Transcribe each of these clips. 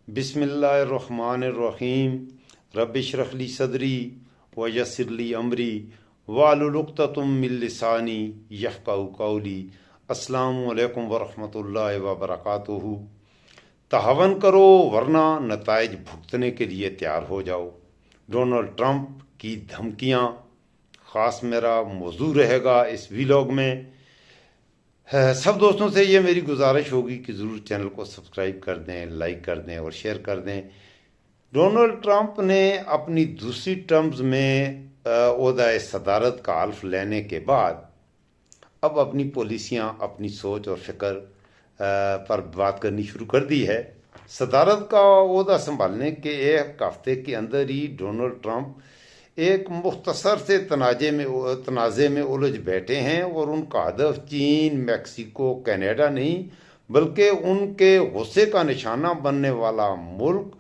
بسم اللہ الرحمن الرحیم رب اشرح لی صدری ویسر لی امری واحلل عقدۃ من لسانی یفقہوا قولی۔ السلام علیکم ورحمۃ اللہ وبرکاتہ۔ تہاون کرو ورنہ نتائج بھگتنے کے لیے تیار ہو جاؤ۔ ڈونلڈ ٹرمپ کی دھمکیاں خاص میرا موضوع رہے گا اس ویلاگ میں۔ سب دوستوں سے یہ میری گزارش ہوگی کہ ضرور چینل کو سبسکرائب کر دیں، لائک کر دیں اور شیئر کر دیں۔ ڈونلڈ ٹرمپ نے اپنی دوسری ٹرمز میں عہدہ صدارت کا حلف لینے کے بعد اب اپنی پالیسیاں، اپنی سوچ اور فکر پر بات کرنی شروع کر دی ہے۔ صدارت کا عہدہ سنبھالنے کے ایک ہفتے کے اندر ہی ڈونلڈ ٹرمپ ایک مختصر سے تنازع میں الجھ بیٹھے ہیں، اور ان کا ہدف چین، میکسیکو، کینیڈا نہیں بلکہ ان کے غصے کا نشانہ بننے والا ملک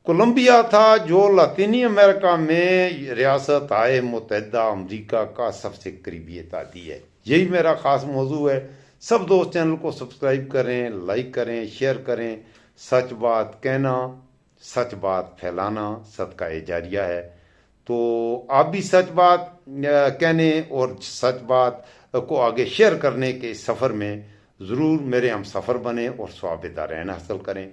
کولمبیا تھا، جو لاطینی امریکہ میں ریاست متحدہ امریکہ کا سب سے قریبی اتحادی ہے۔ یہی میرا خاص موضوع ہے۔ سب دوست چینل کو سبسکرائب کریں، لائک کریں، شیئر کریں۔ سچ بات کہنا، سچ بات پھیلانا صدقہ جاریہ ہے، تو آپ بھی سچ بات کہنے اور سچ بات کو آگے شیئر کرنے کے سفر میں ضرور میرے ہم سفر بنیں اور ثواب دارین حاصل کریں۔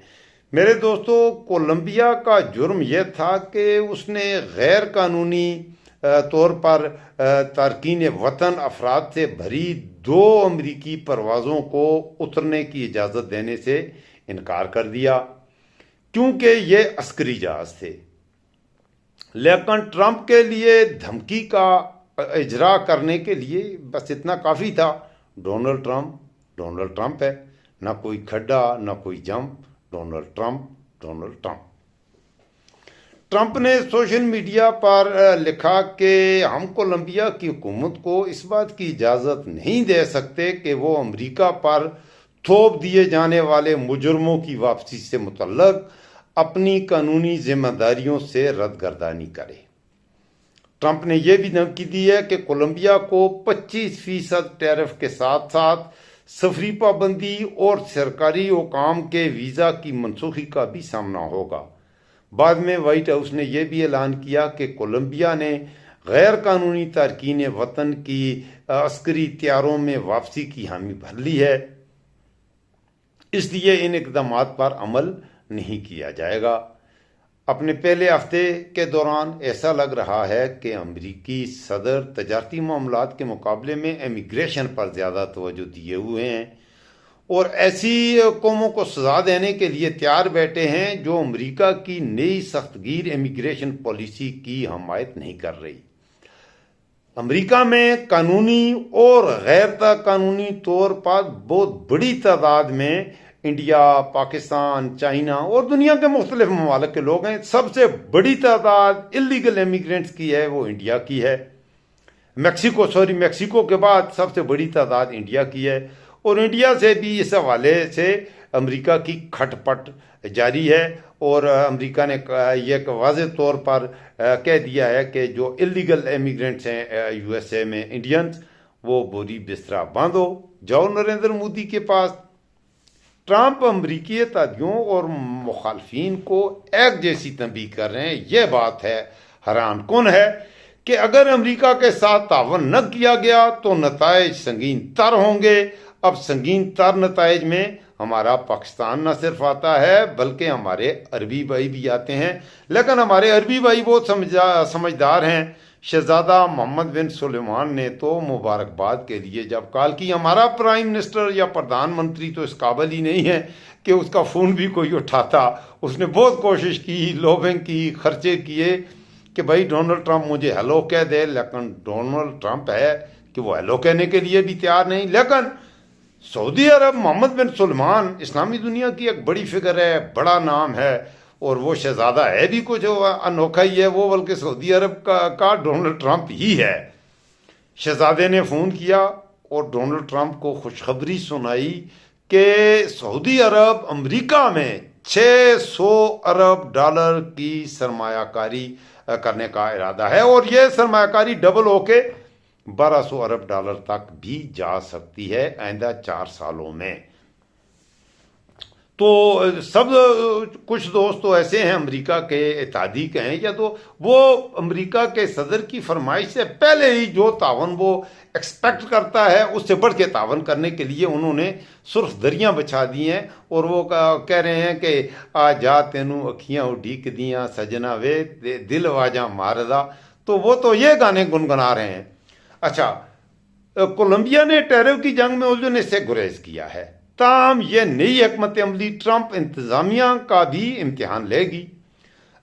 میرے دوستو، کولمبیا کا جرم یہ تھا کہ اس نے غیر قانونی طور پر تارکین وطن افراد سے بھری 2 امریکی پروازوں کو اترنے کی اجازت دینے سے انکار کر دیا، کیونکہ یہ عسکری جہاز تھے۔ لیکن ٹرمپ کے لیے دھمکی کا اجرا کرنے کے لیے بس اتنا کافی تھا۔ ڈونلڈ ٹرمپ ہے، نہ کوئی کھڈا، نہ کوئی جمپ۔ ڈونلڈ ٹرمپ ٹرمپ نے سوشل میڈیا پر لکھا کہ ہم کولمبیا کی حکومت کو اس بات کی اجازت نہیں دے سکتے کہ وہ امریکہ پر تھوپ دیے جانے والے مجرموں کی واپسی سے متعلق اپنی قانونی ذمہ داریوں سے ردگردانی کرے۔ ٹرمپ نے یہ بھی دھمکی دی ہے کہ کولمبیا کو 25% ٹیرف کے ساتھ ساتھ سفری پابندی اور سرکاری حکام کے ویزا کی منسوخی کا بھی سامنا ہوگا۔ بعد میں وائٹ ہاؤس نے یہ بھی اعلان کیا کہ کولمبیا نے غیر قانونی تارکین وطن کی عسکری طیاروں میں واپسی کی حامی بھر لی ہے، اس لیے ان اقدامات پر عمل نہیں کیا جائے گا۔ اپنے پہلے ہفتے کے دوران ایسا لگ رہا ہے کہ امریکی صدر تجارتی معاملات کے مقابلے میں امیگریشن پر زیادہ توجہ دیے ہوئے ہیں، اور ایسی قوموں کو سزا دینے کے لیے تیار بیٹھے ہیں جو امریکہ کی نئی سخت گیر امیگریشن پالیسی کی حمایت نہیں کر رہی۔ امریکہ میں قانونی اور غیر قانونی طور پر بہت بڑی تعداد میں انڈیا، پاکستان، چائنا اور دنیا کے مختلف ممالک کے لوگ ہیں۔ سب سے بڑی تعداد اللیگل امیگرینٹس کی ہے وہ انڈیا کی ہے۔ میکسیکو کے بعد سب سے بڑی تعداد انڈیا کی ہے، اور انڈیا سے بھی اس حوالے سے امریکہ کی کھٹ پٹ جاری ہے، اور امریکہ نے یہ واضح طور پر کہہ دیا ہے کہ جو اللیگل امیگرینٹس ہیں یو ایس اے میں انڈینز، وہ بوری بستر باندھو، جاؤ نریندر مودی کے پاس۔ ٹرمپ امریکی اتحادیوں اور مخالفین کو ایک جیسی تنبیہ کر رہے ہیں۔ یہ بات ہے حیران کن ہے کہ اگر امریکہ کے ساتھ تعاون نہ کیا گیا تو نتائج سنگین تر ہوں گے۔ اب سنگین تر نتائج میں ہمارا پاکستان نہ صرف آتا ہے بلکہ ہمارے عربی بھائی بھی آتے ہیں، لیکن ہمارے عربی بھائی بہت سمجھدار ہیں۔ شہزادہ محمد بن سلمان نے تو مبارکباد کے لیے جب کال کی، ہمارا پرائم منسٹر یا پردھان منتری تو اس قابل ہی نہیں ہے کہ اس کا فون بھی کوئی اٹھاتا۔ اس نے بہت کوشش کی، لوبنگ کی، خرچے کیے کہ بھائی ڈونلڈ ٹرمپ مجھے ہیلو کہہ دے، لیکن ڈونلڈ ٹرمپ ہے کہ وہ ہیلو کہنے کے لیے بھی تیار نہیں۔ لیکن سعودی عرب، محمد بن سلمان اسلامی دنیا کی ایک بڑی فگر ہے، بڑا نام ہے، اور وہ شہزادہ ہے بھی کچھ انوکھا ہی ہے، وہ بلکہ سعودی عرب کا ڈونلڈ ٹرمپ ہی ہے۔ شہزادے نے فون کیا اور ڈونلڈ ٹرمپ کو خوشخبری سنائی کہ سعودی عرب امریکہ میں $600 ارب کی سرمایہ کاری کرنے کا ارادہ ہے، اور یہ سرمایہ کاری ڈبل ہو کے $1200 ارب تک بھی جا سکتی ہے آئندہ 4 سالوں میں۔ تو سب کچھ دوست تو ایسے ہیں امریکہ کے اتحادی کے ہیں، یا تو وہ امریکہ کے صدر کی فرمائش سے پہلے ہی جو تعاون وہ ایکسپیکٹ کرتا ہے اس سے بڑھ کے تعاون کرنے کے لیے انہوں نے سرخ دریاں بچھا دی ہیں، اور وہ کہہ رہے ہیں کہ آ جا تینوں اکھیاں اڈھیک دیاں سجنا وے دل واجاں ماردا، تو وہ تو یہ گانے گنگنا رہے ہیں۔ اچھا، کولمبیا نے ٹیرف کی جنگ میں الجھنے سے گریز کیا ہے، تاہم یہ نئی حکمت عملی ٹرمپ انتظامیہ کا بھی امتحان لے گی۔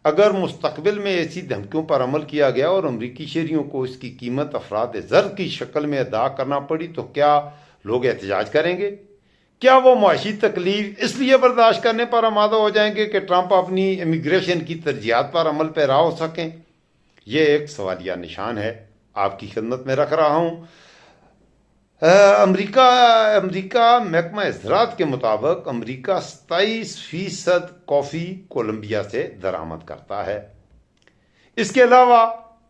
اگر مستقبل میں ایسی دھمکیوں پر عمل کیا گیا اور امریکی شہریوں کو اس کی قیمت افراد زر کی شکل میں ادا کرنا پڑی تو کیا لوگ احتجاج کریں گے؟ کیا وہ معاشی تکلیف اس لیے برداشت کرنے پر آمادہ ہو جائیں گے کہ ٹرمپ اپنی امیگریشن کی ترجیحات پر عمل پیرا ہو سکیں؟ یہ ایک سوالیہ نشان ہے، آپ کی خدمت میں رکھ رہا ہوں۔ امریکہ محکمہ زراعت کے مطابق امریکہ 27% کافی کولمبیا سے درآمد کرتا ہے۔ اس کے علاوہ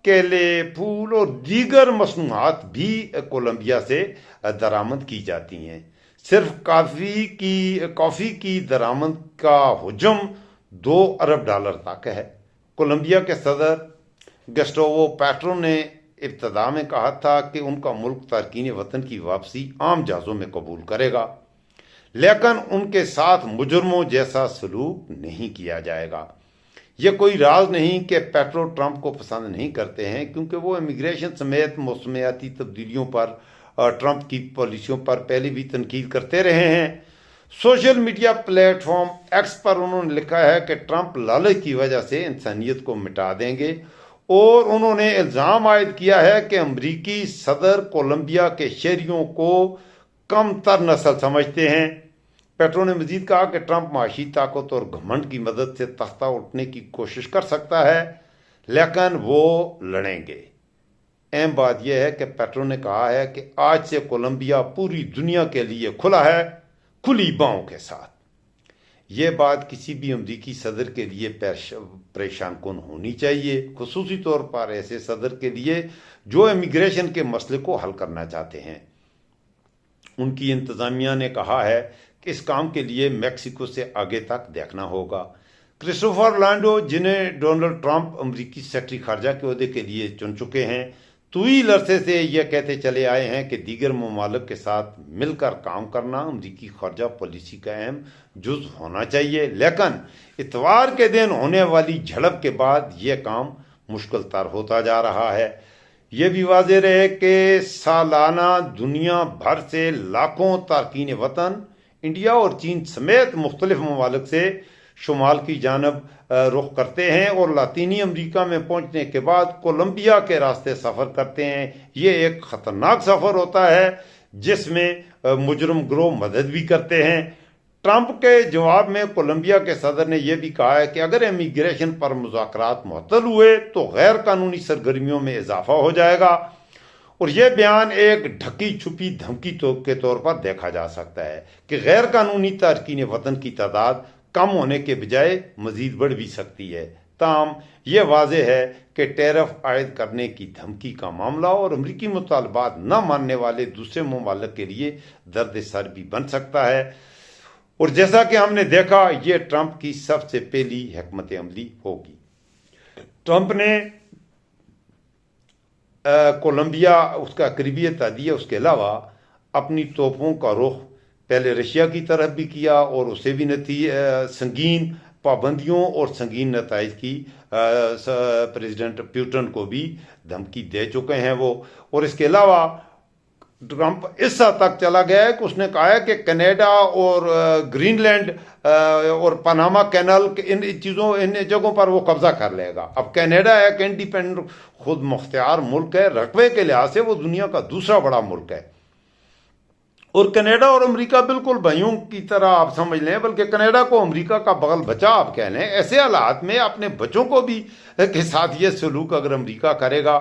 کیلے، پھول اور دیگر مصنوعات بھی کولمبیا سے درآمد کی جاتی ہیں۔ صرف کافی کی درآمد کا حجم $2 ارب تک ہے۔ کولمبیا کے صدر گسٹاوو پیٹرو نے ابتدا میں کہا تھا کہ ان کا ملک تارکین وطن کی واپسی عام جہازوں میں قبول کرے گا، لیکن ان کے ساتھ مجرموں جیسا سلوک نہیں کیا جائے گا۔ یہ کوئی راز نہیں کہ پیٹرو ٹرمپ کو پسند نہیں کرتے ہیں، کیونکہ وہ امیگریشن سمیت موسمیاتی تبدیلیوں پر ٹرمپ کی پالیسیوں پر پہلے بھی تنقید کرتے رہے ہیں۔ Social media platform X پر انہوں نے لکھا ہے کہ ٹرمپ لالچ کی وجہ سے انسانیت کو مٹا دیں گے، اور انہوں نے الزام عائد کیا ہے کہ امریکی صدر کولمبیا کے شہریوں کو کم تر نسل سمجھتے ہیں۔ پیٹرو نے مزید کہا کہ ٹرمپ معاشی طاقت اور گھمنڈ کی مدد سے تختہ اٹھنے کی کوشش کر سکتا ہے، لیکن وہ لڑیں گے۔ اہم بات یہ ہے کہ پیٹرو نے کہا ہے کہ آج سے کولمبیا پوری دنیا کے لیے کھلا ہے، کھلی باؤں کے ساتھ۔ یہ بات کسی بھی امریکی صدر کے لیے پریشان کن ہونی چاہیے، خصوصی طور پر ایسے صدر کے لیے جو امیگریشن کے مسئلے کو حل کرنا چاہتے ہیں۔ ان کی انتظامیہ نے کہا ہے کہ اس کام کے لیے میکسیکو سے آگے تک دیکھنا ہوگا۔ کرسٹوفر آرلانڈو، جنہیں ڈونلڈ ٹرمپ امریکی سیکرٹری خارجہ کے عہدے کے لیے چن چکے ہیں، طویل عرصے سے یہ کہتے چلے آئے ہیں کہ دیگر ممالک کے ساتھ مل کر کام کرنا امریکی خارجہ پالیسی کا اہم جز ہونا چاہیے، لیکن اتوار کے دن ہونے والی جھڑپ کے بعد یہ کام مشکل تر ہوتا جا رہا ہے۔ یہ بھی واضح رہے کہ سالانہ دنیا بھر سے لاکھوں تارکین وطن انڈیا اور چین سمیت مختلف ممالک سے شمال کی جانب رخ کرتے ہیں اور لاطینی امریکہ میں پہنچنے کے بعد کولمبیا کے راستے سفر کرتے ہیں۔ یہ ایک خطرناک سفر ہوتا ہے جس میں مجرم گروہ مدد بھی کرتے ہیں۔ ٹرمپ کے جواب میں کولمبیا کے صدر نے یہ بھی کہا ہے کہ اگر امیگریشن پر مذاکرات معطل ہوئے تو غیر قانونی سرگرمیوں میں اضافہ ہو جائے گا، اور یہ بیان ایک ڈھکی چھپی دھمکی کے طور پر دیکھا جا سکتا ہے کہ غیر قانونی تارکین وطن کی تعداد کم ہونے کے بجائے مزید بڑھ بھی سکتی ہے۔ تاہم یہ واضح ہے کہ ٹیرف عائد کرنے کی دھمکی کا معاملہ اور امریکی مطالبات نہ ماننے والے دوسرے ممالک کے لیے درد سر بھی بن سکتا ہے، اور جیسا کہ ہم نے دیکھا یہ ٹرمپ کی سب سے پہلی حکمت عملی ہوگی۔ ٹرمپ نے کولمبیا اس کا قریبی اتحادی ہے، اس کے علاوہ اپنی توپوں کا رخ پہلے رشیا کی طرف بھی کیا، اور اسے بھی سنگین پابندیوں اور سنگین نتائج کی پریزیڈنٹ پیوٹن کو بھی دھمکی دے چکے ہیں وہ۔ اور اس کے علاوہ ٹرمپ اس حد تک چلا گیا ہے کہ اس نے کہا ہے کہ کینیڈا اور گرین لینڈ اور پاناما کینل ان جگہوں پر وہ قبضہ کر لے گا۔ اب کینیڈا ایک انڈیپینڈنٹ خود مختار ملک ہے، رقبے کے لحاظ سے وہ دنیا کا دوسرا بڑا ملک ہے، اور کینیڈا اور امریکہ بالکل بھائیوں کی طرح آپ سمجھ لیں، بلکہ کینیڈا کو امریکہ کا بغل بچہ آپ کہہ لیں۔ ایسے حالات میں اپنے بچوں کو بھی کے ساتھ یہ سلوک اگر امریکہ کرے گا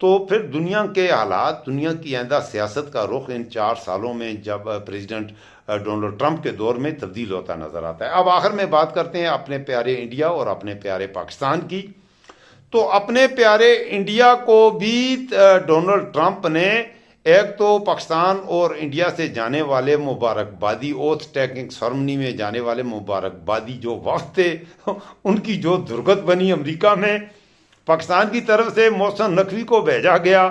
تو پھر دنیا کے حالات، دنیا کی آئندہ سیاست کا رخ ان 4 سالوں میں جب پریزیڈنٹ ڈونلڈ ٹرمپ کے دور میں تبدیل ہوتا نظر آتا ہے۔ اب آخر میں بات کرتے ہیں اپنے پیارے انڈیا اور اپنے پیارے پاکستان کی۔ تو اپنے پیارے انڈیا کو بھی ڈونلڈ ٹرمپ نے ایک تو پاکستان اور انڈیا سے جانے والے مبارکبادی اوتھ ٹیکنگ سرمنی میں جانے والے مبارکبادی جو وقت تھے ان کی جو درگت بنی امریکہ میں، پاکستان کی طرف سے محسن نقوی کو بھیجا گیا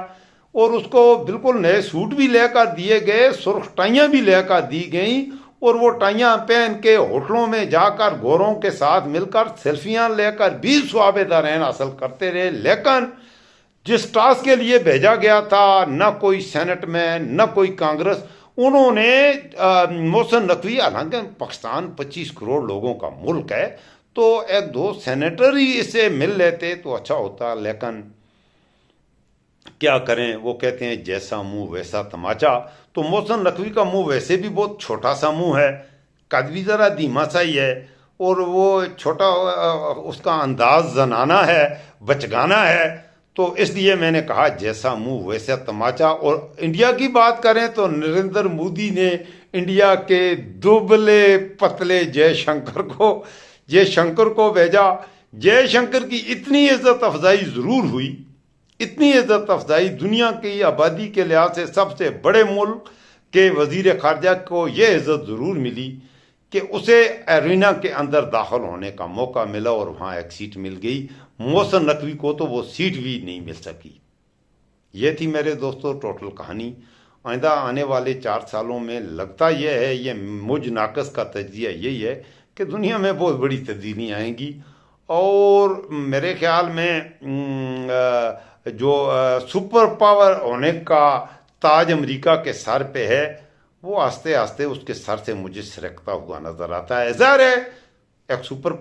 اور اس کو بالکل نئے سوٹ بھی لے کر دیے گئے، سرخ ٹائیاں بھی لے کر دی گئیں، اور وہ ٹائیاں پہن کے ہوٹلوں میں جا کر گوروں کے ساتھ مل کر سیلفیاں لے کر بھی ثواب دارین حاصل کرتے رہے۔ لیکن جس ٹاسک کے لیے بھیجا گیا تھا، نہ کوئی سینٹ میں نہ کوئی کانگریس، انہوں نے محسن نقوی، حالانکہ پاکستان 25 کروڑ لوگوں کا ملک ہے تو ایک دو سینیٹر ہی اس سے مل لیتے تو اچھا ہوتا، لیکن کیا کریں، وہ کہتے ہیں جیسا منہ ویسا تماچا۔ تو محسن نقوی کا منہ ویسے بھی بہت چھوٹا سا منہ ہے، قد بھی ذرا دھیما سا ہی ہے، اور وہ چھوٹا اس کا انداز زنانہ ہے، بچگانہ ہے، تو اس لیے میں نے کہا جیسا منہ ویسا تماچا۔ اور انڈیا کی بات کریں تو نریندر مودی نے انڈیا کے دبلے پتلے جے شنکر کو بھیجا۔ جے شنکر کی اتنی عزت افزائی ضرور ہوئی، اتنی عزت افزائی، دنیا کی آبادی کے لحاظ سے سب سے بڑے ملک کے وزیر خارجہ کو یہ عزت ضرور ملی کہ اسے ایرینا کے اندر داخل ہونے کا موقع ملا اور وہاں ایک سیٹ مل گئی۔ محسن نقوی کو تو وہ سیٹ بھی نہیں مل سکی۔ یہ تھی میرے دوستو ٹوٹل کہانی۔ آئندہ آنے والے 4 سالوں میں لگتا یہ ہے، یہ مجھ ناقص کا تجزیہ یہی ہے کہ دنیا میں بہت بڑی تبدیلیاں آئیں گی، اور میرے خیال میں جو سپر پاور ہونے کا تاج امریکہ کے سر پہ ہے، وہ آہستہ آہستہ اس کے سر سے مجھے سرکتا ہوا نظر آتا ہے۔ ظاہر ہے ایک سپر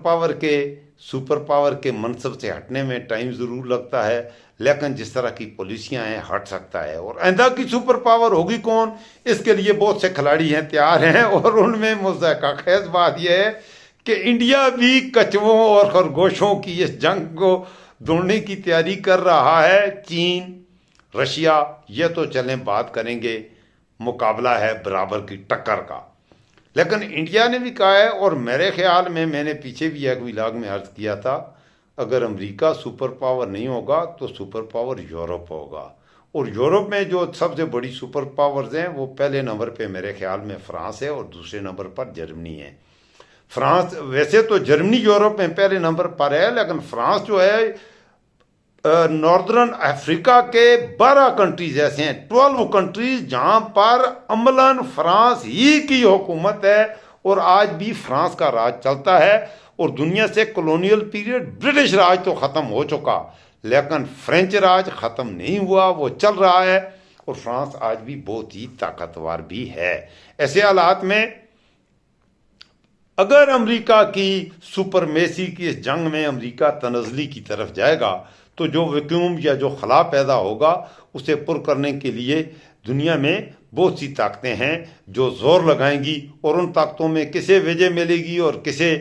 پاور کے منصب سے ہٹنے میں ٹائم ضرور لگتا ہے، لیکن جس طرح کی پالیسیاں ہیں ہٹ سکتا ہے۔ اور آئندہ کی سپر پاور ہوگی کون، اس کے لیے بہت سے کھلاڑی ہیں، تیار ہیں، اور ان میں مضحکہ خیز بات یہ ہے کہ انڈیا بھی کچھووں اور خرگوشوں کی اس جنگ کو دوڑنے کی تیاری کر رہا ہے۔ چین، رشیا، یہ تو چلیں بات کریں گے، مقابلہ ہے برابر کی ٹکر کا، لیکن انڈیا نے بھی کہا ہے، اور میرے خیال میں نے پیچھے بھی ایک ولاگ میں عرض کیا تھا، اگر امریکہ سپر پاور نہیں ہوگا تو سپر پاور یورپ ہوگا، اور یورپ میں جو سب سے بڑی سپر پاورز ہیں وہ پہلے نمبر پہ میرے خیال میں فرانس ہے اور دوسرے نمبر پر جرمنی ہے۔ فرانس، ویسے تو جرمنی یورپ میں پہلے نمبر پر ہے، لیکن فرانس جو ہے ناردرن افریقہ کے 12 کنٹریز ایسے ہیں، 12 کنٹریز جہاں پر عملاً فرانس ہی کی حکومت ہے، اور آج بھی فرانس کا راج چلتا ہے، اور دنیا سے کولونیل پیریڈ برٹش راج تو ختم ہو چکا، لیکن فرینچ راج ختم نہیں ہوا، وہ چل رہا ہے، اور فرانس آج بھی بہت ہی طاقتور بھی ہے۔ ایسے حالات میں اگر امریکہ کی سپرمیسی کی اس جنگ میں امریکہ تنزلی کی طرف جائے گا تو جو ویکیوم یا جو خلا پیدا ہوگا اسے پر کرنے کے لیے دنیا میں بہت سی طاقتیں ہیں جو زور لگائیں گی، اور ان طاقتوں میں کسے وجہ ملے گی اور کسے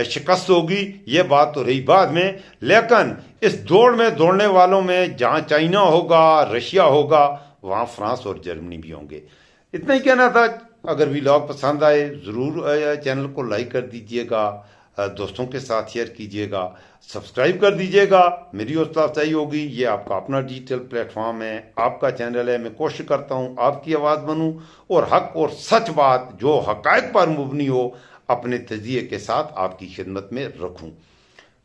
شکست ہوگی یہ بات تو رہی بعد میں، لیکن اس دوڑ میں دوڑنے والوں میں جہاں چائنا ہوگا، رشیا ہوگا، وہاں فرانس اور جرمنی بھی ہوں گے۔ اتنا ہی کہنا تھا۔ اگر ولاگ پسند آئے ضرور چینل کو لائک کر دیجئے گا، دوستوں کے ساتھ شیئر کیجئے گا، سبسکرائب کر دیجئے گا، میری حوصلہ افزائی ہوگی۔ یہ آپ کا اپنا ڈیجیٹل پلیٹ فارم ہے، آپ کا چینل ہے، میں کوشش کرتا ہوں آپ کی آواز بنوں اور حق اور سچ بات جو حقائق پر مبنی ہو اپنے تجزیے کے ساتھ آپ کی خدمت میں رکھوں۔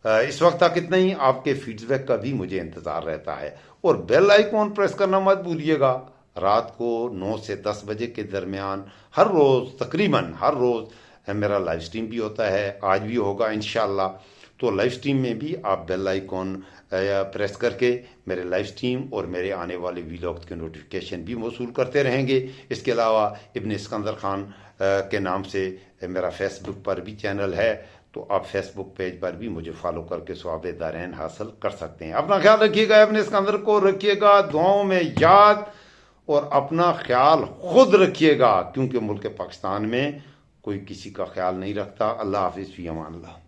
اس وقت تک اتنا ہی، آپ کے فیڈ بیک کا بھی مجھے انتظار رہتا ہے، اور بیل آئیکن پریس کرنا مت بھولیے گا۔ رات کو 9 سے 10 بجے کے درمیان ہر روز، تقریباً ہر روز میرا لائیو سٹریم بھی ہوتا ہے، آج بھی ہوگا انشاءاللہ۔ تو لائیو سٹریم میں بھی آپ بیل آئیکن پریس کر کے میرے لائیو سٹریم اور میرے آنے والے ویلاگز کے نوٹیفیکیشن بھی موصول کرتے رہیں گے۔ اس کے علاوہ ابن اسکندر خان کے نام سے میرا فیس بک پر بھی چینل ہے، تو آپ فیس بک پیج پر بھی مجھے فالو کر کے ثواب دارین حاصل کر سکتے ہیں۔ اپنا خیال رکھیے گا، ابن اسکندر کو رکھیے گا دعاؤں میں یاد، اور اپنا خیال خود رکھیے گا، کیونکہ ملک پاکستان میں کوئی کسی کا خیال نہیں رکھتا۔ اللہ حافظ، فی امان اللہ۔